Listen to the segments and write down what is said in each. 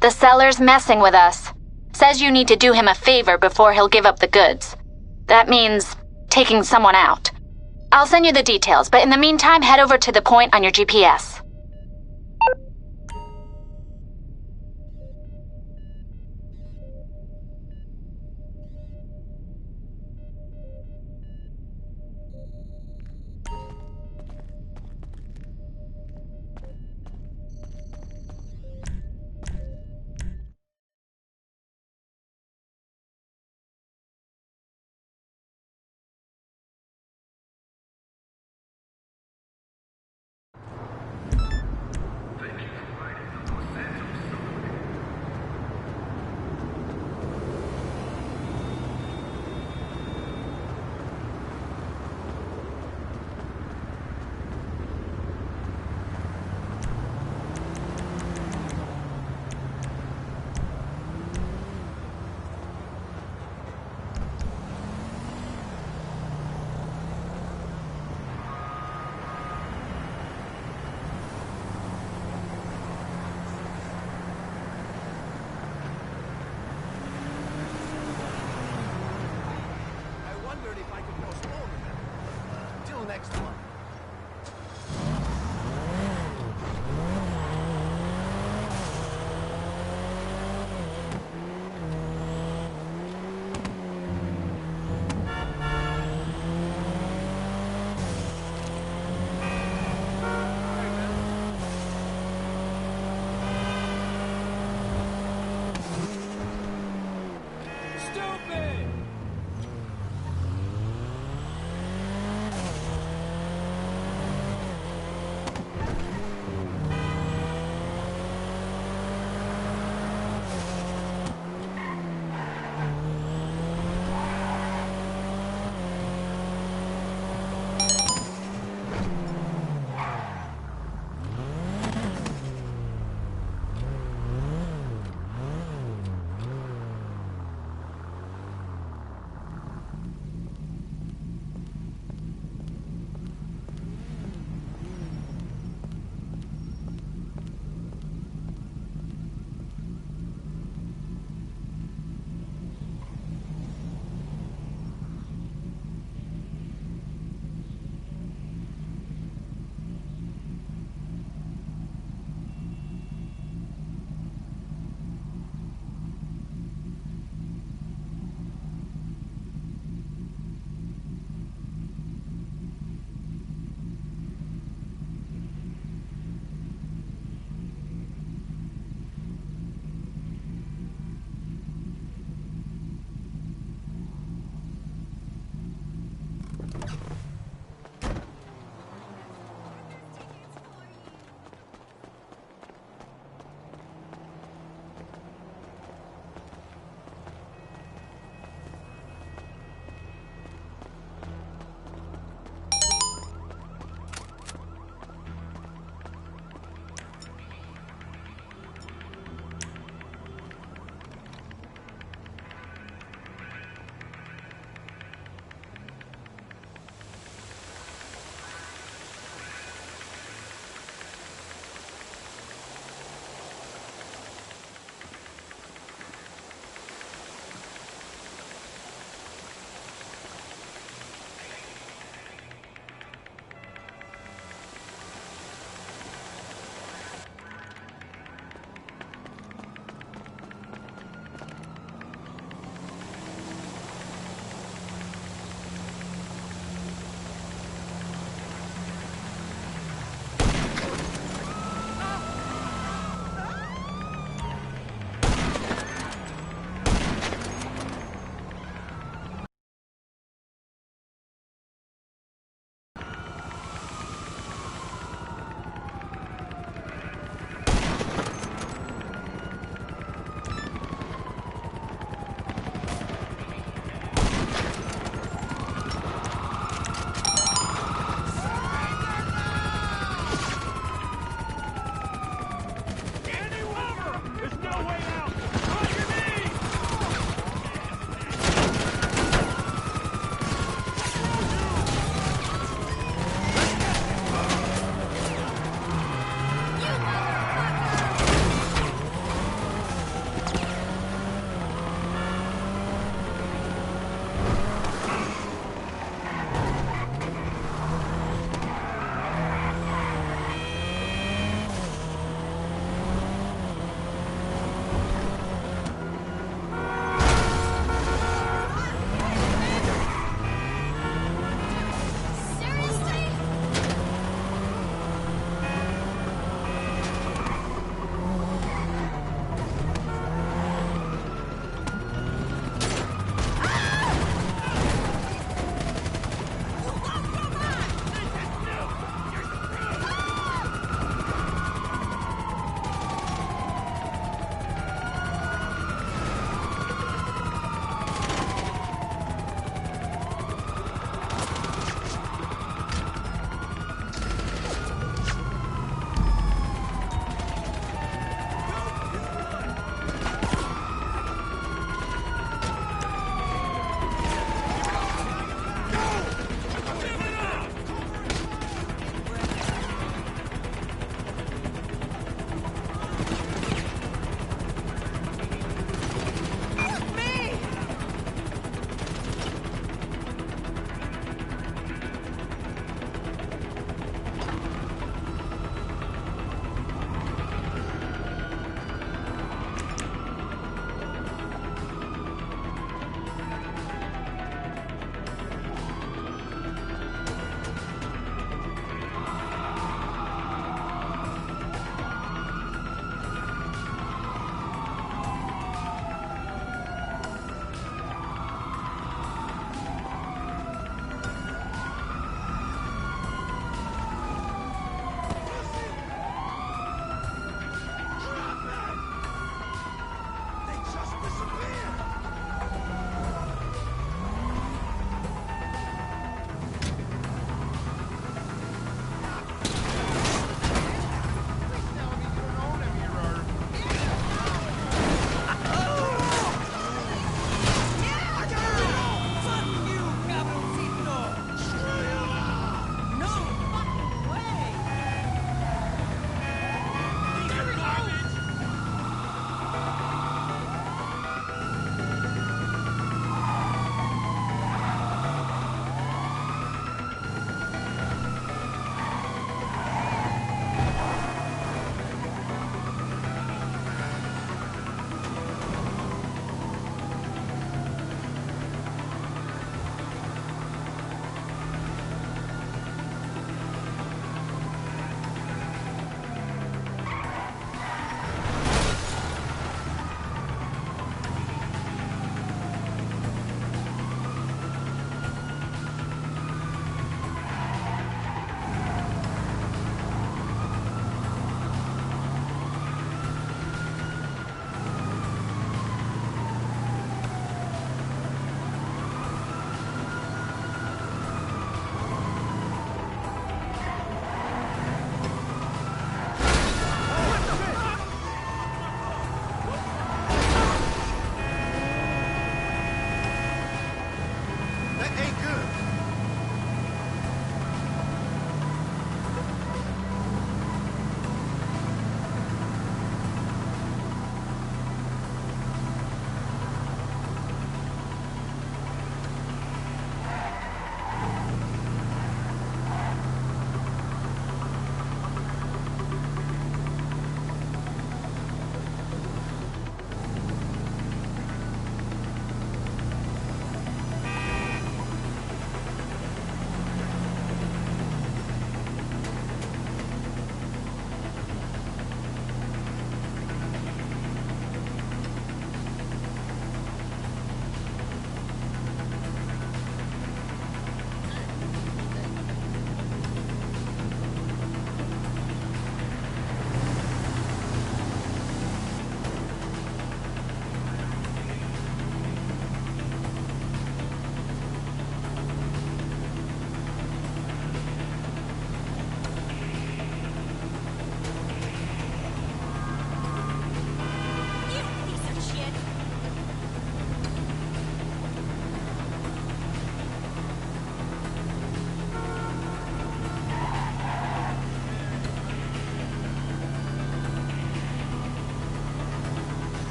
The seller's messing with us. Says you need to do him a favor before he'll give up the goods. That means taking someone out. I'll send you the details, but in the meantime, head over to the point on your GPS. Next one.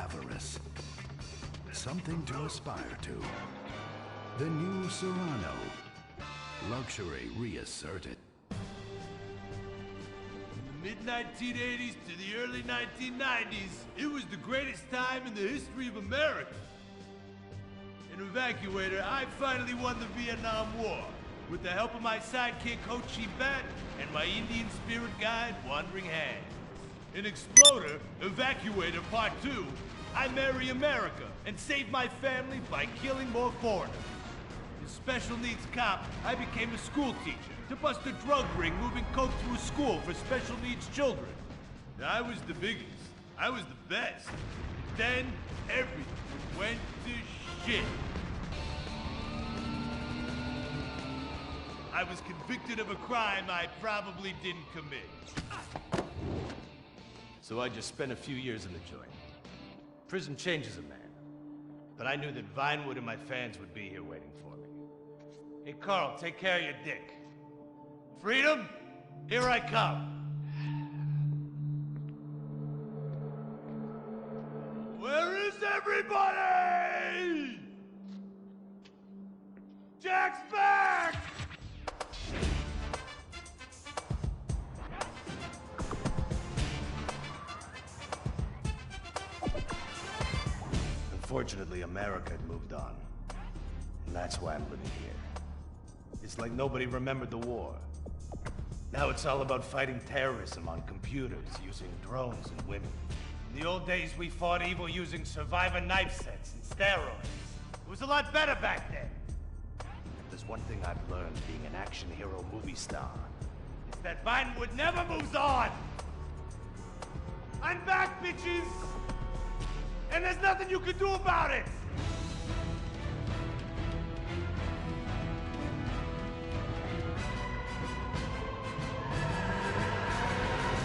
avarice. Something to aspire to. The new Serrano. Luxury reasserted. From the mid-1980s to the early 1990s, it was the greatest time in the history of America. An evacuator, I finally won the Vietnam War, with the help of my sidekick Ho Chi Bat and my Indian spirit guide, Wandering Hand. In Exploder, Evacuator Part 2, I marry America and save my family by killing more foreigners. As Special Needs Cop, I became a school teacher to bust a drug ring moving coke through a school for special needs children. I was the biggest. I was the best. Then, everything went to shit. I was convicted of a crime I probably didn't commit. So I just spent a few years in the joint. Prison changes a man. But I knew that Vinewood and my fans would be here waiting for me. Hey, Carl, take care of your dick. Freedom, here I come. Where is everybody? Jack's back! Unfortunately, America had moved on. And that's why I'm living here. It's like nobody remembered the war. Now it's all about fighting terrorism on computers, using drones and women. In the old days, we fought evil using Survivor knife sets and steroids. It was a lot better back then. If there's one thing I've learned being an action hero movie star, it's that Vinewood never moves on! I'm back, bitches! And there's nothing you can do about it!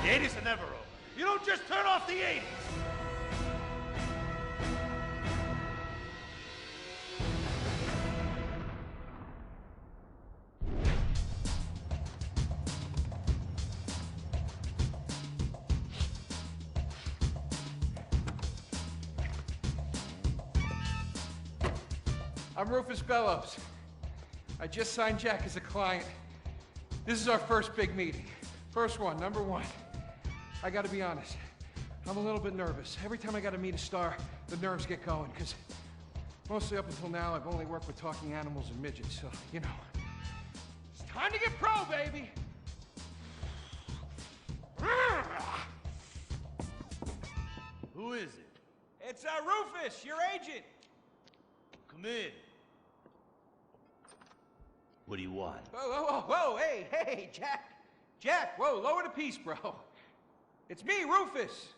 The 80s are never over. You don't just turn off the 80s! I'm Rufus Bellows. I just signed Jack as a client. This is our first big meeting. First one, number one. I gotta be honest, I'm a little bit nervous. Every time I gotta meet a star, the nerves get going, because mostly up until now, I've only worked with talking animals and midgets, so, you know. It's time to get pro, baby! Who is it? It's Rufus, your agent. Come in. What do you want? Whoa, hey, Jack, whoa, lower the piece, bro. It's me, Rufus.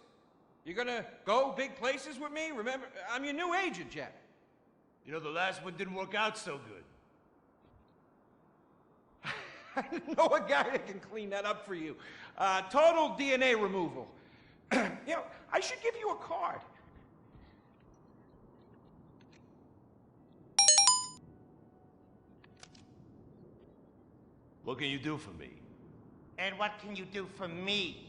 You gonna go big places with me? Remember, I'm your new agent, Jack. You know, the last one didn't work out so good. I know a guy that can clean that up for you. Total DNA removal. You know, I should give you a card. What can you do for me? And what can you do for me?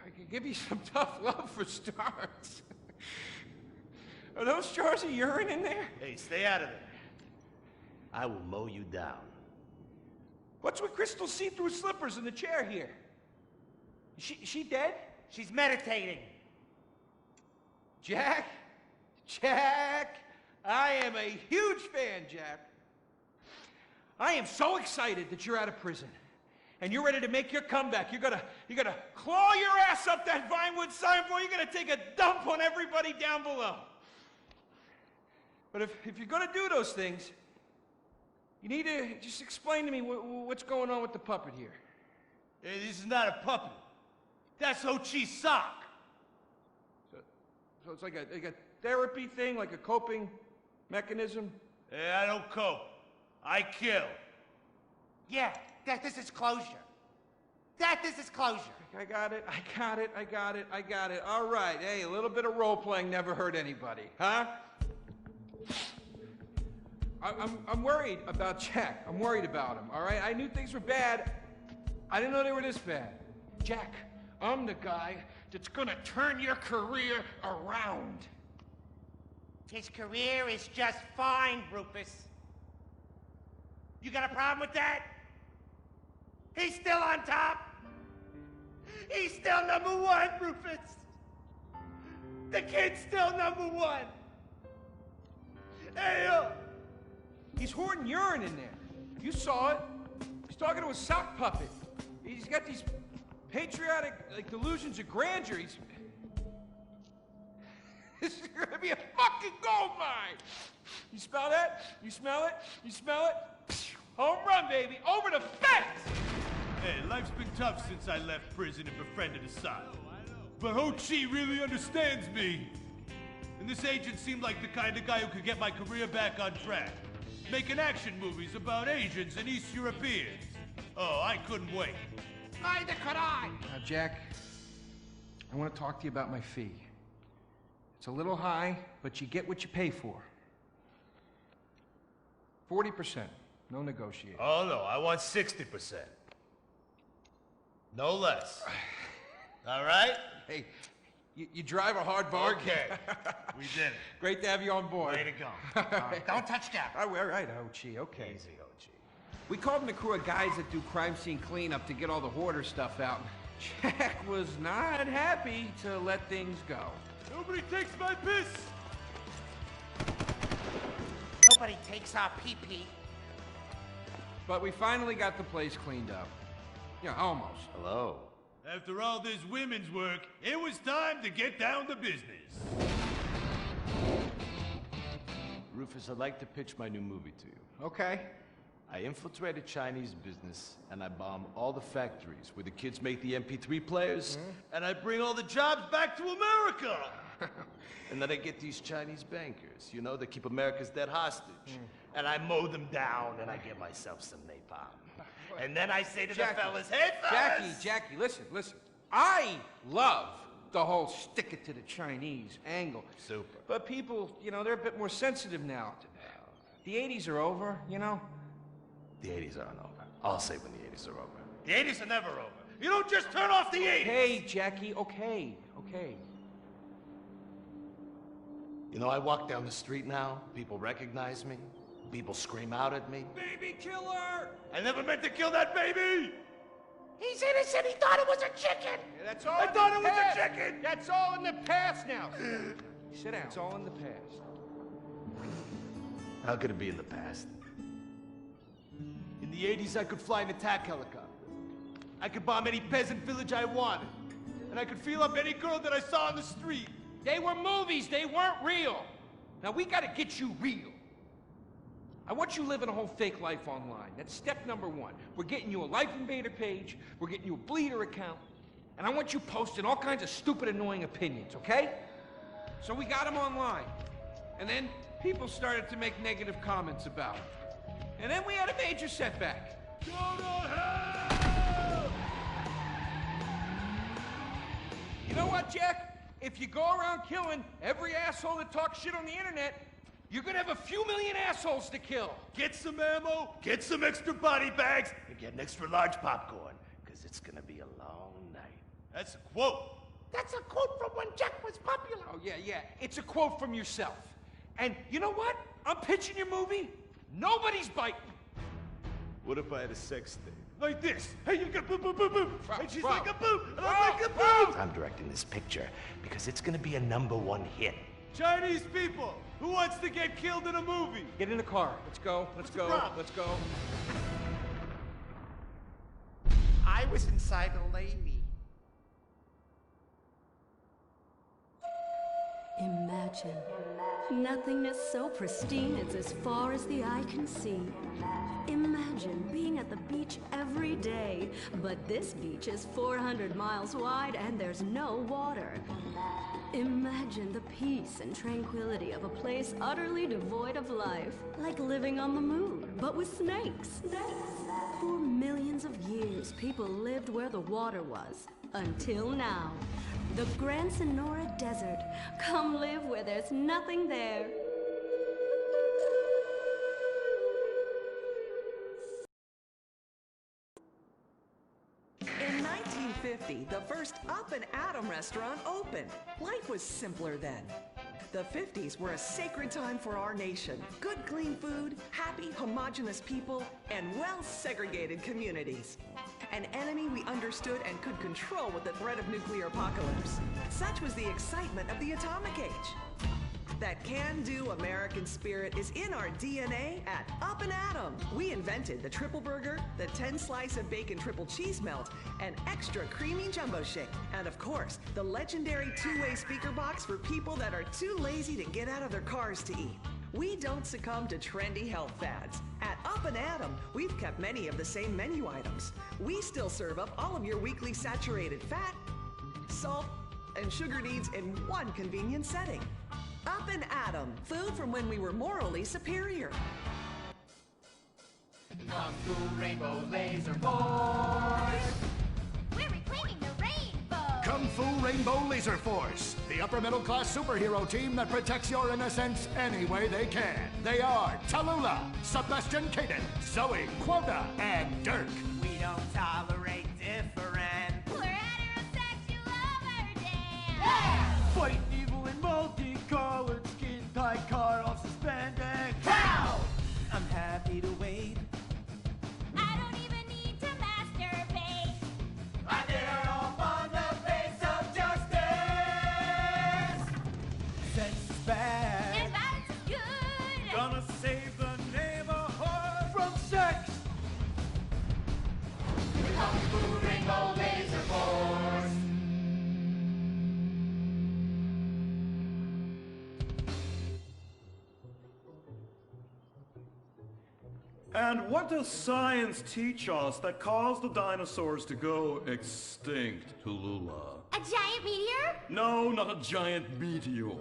I can give you some tough love for starts. Are those jars of urine in there? Hey, stay out of there. I will mow you down. What's with Crystal's see-through slippers in the chair here? She dead? She's meditating. Jack, I am a huge fan, Jack. I am so excited that you're out of prison. And you're ready to make your comeback. You're gonna claw your ass up that Vinewood signboard. You're gonna take a dump on everybody down below. But if you're gonna do those things, you need to just explain to me what's going on with the puppet here. Hey, this is not a puppet. That's Ho Chi's sock. So it's like a therapy thing, like a coping mechanism? Hey, I don't cope. I kill. Yeah, that this is closure. That this is closure. I got it. All right, hey, a little bit of role-playing never hurt anybody, huh? I'm worried about Jack. I'm worried about him, all right? I knew things were bad. I didn't know they were this bad. Jack, I'm the guy that's gonna turn your career around. His career is just fine, Rufus. You got a problem with that? He's still on top. He's still #1, Rufus. The kid's still #1. Hey, He's hoarding urine in there. You saw it. He's talking to a sock puppet. He's got these patriotic, delusions of grandeur. This is gonna be a fucking gold mine! You smell that? You smell it? You smell it? Home run, baby! Over the fence! Hey, life's been tough since I left prison and befriended Assad. But Ho Chi really understands me. And this agent seemed like the kind of guy who could get my career back on track. Making action movies about Asians and East Europeans. Oh, I couldn't wait. Neither could I. Now, Jack, I want to talk to you about my fee. It's a little high, but you get what you pay for. 40%, no negotiating. Oh, no, I want 60%. No less. All right? Hey, you drive a hard bargain. Okay, we did it. Great to have you on board. Way to go. Don't touch that. All right, Ho-Chi, okay. Easy, Ochi. We called in a crew of guys that do crime scene cleanup to get all the hoarder stuff out. Jack was not happy to let things go. Nobody takes my piss! Nobody takes our pee-pee. But we finally got the place cleaned up. Yeah, almost. Hello. After all this women's work, it was time to get down to business. Rufus, I'd like to pitch my new movie to you. Okay. I infiltrate a Chinese business, and I bomb all the factories where the kids make the MP3 players, And I bring all the jobs back to America! and then I get these Chinese bankers, you know, that keep America's debt hostage. And I mow them down, and I get myself some napalm. And then I say to Jackie, the fellas, hey fellas! Jackie, listen. I love the whole stick it to the Chinese angle. Super. But people, they're a bit more sensitive now. The 80s are over, The 80s aren't over. I'll say when the 80s are over. The 80s are never over. You don't just turn off the 80s! Hey, Jackie, okay. You know, I walk down the street now, people recognize me, people scream out at me. Baby killer! I never meant to kill that baby! He's innocent. He thought it was a chicken. That's all I in thought the it was a past. chicken! That's all in the past now. Sit down. It's all in the past. How could it be in the past? In the 80s, I could fly an attack helicopter. I could bomb any peasant village I wanted. And I could feel up any girl that I saw on the street. They were movies. They weren't real. Now we got to get you real. I want you living a whole fake life online. That's step number 1. We're getting you a Life Invader page. We're getting you a Bleeder account. And I want you posting all kinds of stupid, annoying opinions, okay? So we got them online. And then people started to make negative comments about it. And then we had a major setback. Go to hell! You know what, Jack? If you go around killing every asshole that talks shit on the internet, you're gonna have a few million assholes to kill. Get some ammo, get some extra body bags, And get an extra large popcorn, because it's gonna be a long night. That's a quote. That's a quote from when Jack was popular. Oh, yeah. It's a quote from yourself. And you know what? I'm pitching your movie. Nobody's biting. What if I had a sex tape? Like this. Hey, you got boop, boop, boop, boop. And she's Bro. like a boop, and Bro. I'm like a boop. I'm directing this picture because it's gonna be a #1 hit. Chinese people, who wants to get killed in a movie? Get in the car. Let's go. What's the problem? Let's go. I was inside a lady. Imagine nothingness so pristine it's as far as the eye can see. Imagine being at the beach every day, but this beach is 400 miles wide and there's no water. Imagine the peace and tranquility of a place utterly devoid of life, like living on the moon, but with snakes. For millions of years, people lived where the water was, until now. The Grand Sonora Desert. Come live where there's nothing there. In 1950, 1950, the first Up and Atom restaurant opened. Life was simpler then. The 50s were a sacred time for our nation. Good, clean food, happy, homogenous people, and well-segregated communities. An enemy we understood and could control with the threat of nuclear apocalypse. Such was the excitement of the atomic age. That can-do American spirit is in our DNA at Up and Atom. We invented the triple burger, the 10-slice of bacon triple cheese melt, and extra creamy jumbo shake. And of course, the legendary two-way speaker box for people that are too lazy to get out of their cars to eat. We don't succumb to trendy health fads. At Up and Atom, we've kept many of the same menu items. We still serve up all of your weekly saturated fat, salt, and sugar needs in one convenient setting. Up and Atom, food from when we were morally superior. Kung Fu Rainbow Laser Force! We're reclaiming the rainbow! Kung Fu Rainbow Laser Force, the upper middle class superhero team that protects your innocence any way they can. They are Tallulah, Sebastian Caden, Zoe, Quota, and Dirk. We don't tolerate different. We're heterosexual overdance! Yeah! Fighting evil in multicolored skin tight car off suspended cow! I'm happy to wait. I don't even need to masturbate! I dare off on the face of justice! Sex is bad. And violence is good! Gonna save the neighborhood from sex! Kung Fu Rainbow Laser Force! And what does science teach us that caused the dinosaurs to go extinct, Tallulah? A giant meteor? No, not a giant meteor.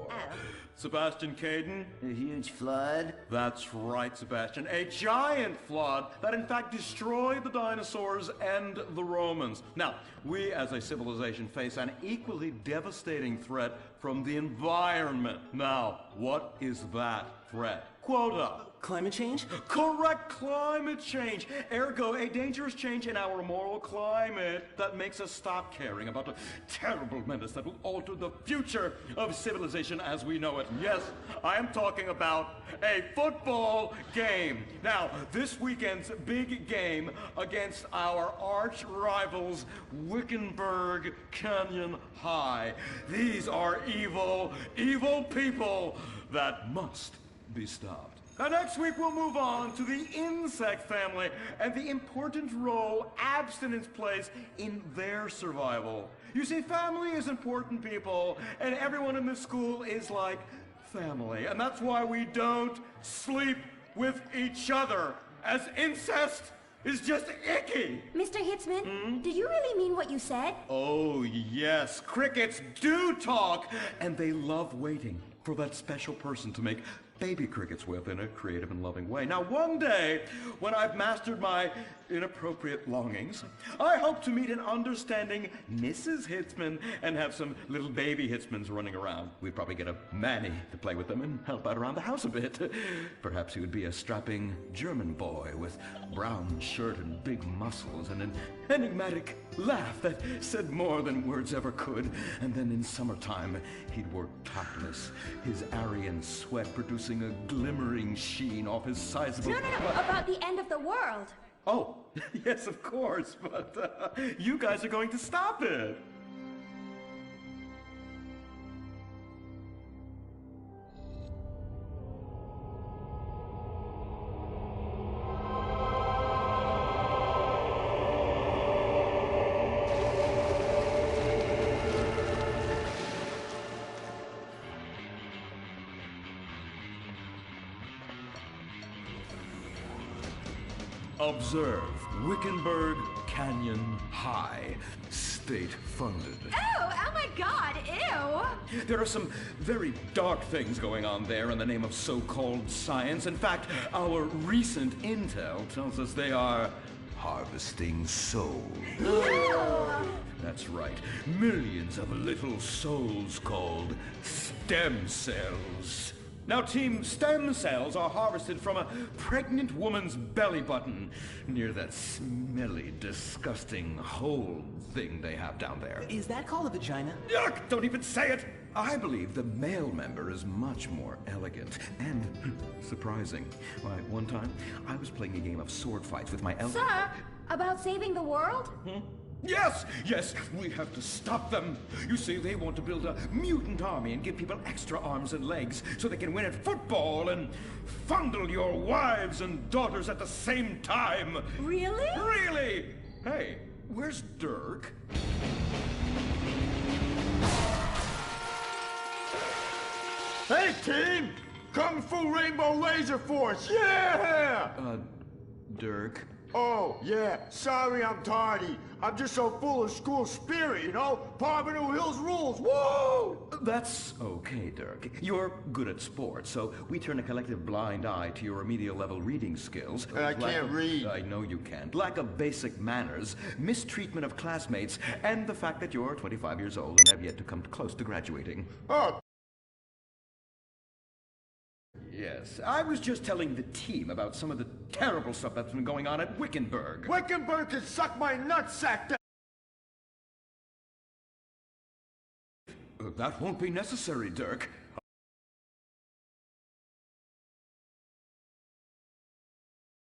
Sebastian Caden? A huge flood? That's right, Sebastian. A giant flood that in fact destroyed the dinosaurs and the Romans. Now, we as a civilization face an equally devastating threat from the environment. Now, what is that threat? Quota. Climate change? Correct, climate change. Ergo, a dangerous change in our moral climate that makes us stop caring about a terrible menace that will alter the future of civilization as we know it. Yes, I am talking about a football game. Now, this weekend's big game against our arch rivals, Wickenburg Canyon High. These are evil, evil people that must be stopped. Now, next week we'll move on to the insect family and the important role abstinence plays in their survival. You see, family is important, people, and everyone in this school is like family. And that's why we don't sleep with each other, as incest is just icky. Mr. Hitzman, did you really mean what you said? Oh, yes. Crickets do talk, and they love waiting for that special person to make baby crickets with in a creative and loving way. Now, one day, when I've mastered my inappropriate longings, I hope to meet an understanding Mrs. Hitzman and have some little baby Hitzmans running around. We'd probably get a Manny to play with them and help out around the house a bit. Perhaps he would be a strapping German boy with brown shirt and big muscles and an enigmatic laugh that said more than words ever could. And then in summertime, he'd work topless, his Aryan sweat producing a glimmering sheen off his sizable... No, about the end of the world. Oh, yes, of course, but you guys are going to stop it. Observe Wickenburg Canyon High, state-funded. Oh my God, ew! There are some very dark things going on there in the name of so-called science. In fact, our recent intel tells us they are harvesting souls. No! That's right. Millions of little souls called stem cells. Now, team, stem cells are harvested from a pregnant woman's belly button near that smelly, disgusting hole thing they have down there. Is that called a vagina? Yuck! Don't even say it! I believe the male member is much more elegant and surprising. Why, one time, I was playing a game of sword fights with my Sir, about saving the world? Yes, yes, we have to stop them. You see, they want to build a mutant army and give people extra arms and legs so they can win at football and fondle your wives and daughters at the same time. Really? Really? Hey, where's Dirk? Hey, team! Kung Fu Rainbow Laser Force, yeah! Dirk? Oh, yeah, sorry I'm tardy. I'm just so full of school spirit, you know? Parvenu Hills rules, woo! That's okay, Dirk. You're good at sports, so we turn a collective blind eye to your remedial level reading skills. And I can't read. I know you can't. Lack of basic manners, mistreatment of classmates, and the fact that you're 25 years old and have yet to come close to graduating. Oh, yes, I was just telling the team about some of the terrible stuff that's been going on at Wickenburg. Wickenburg can suck my nutsack. That won't be necessary, Dirk.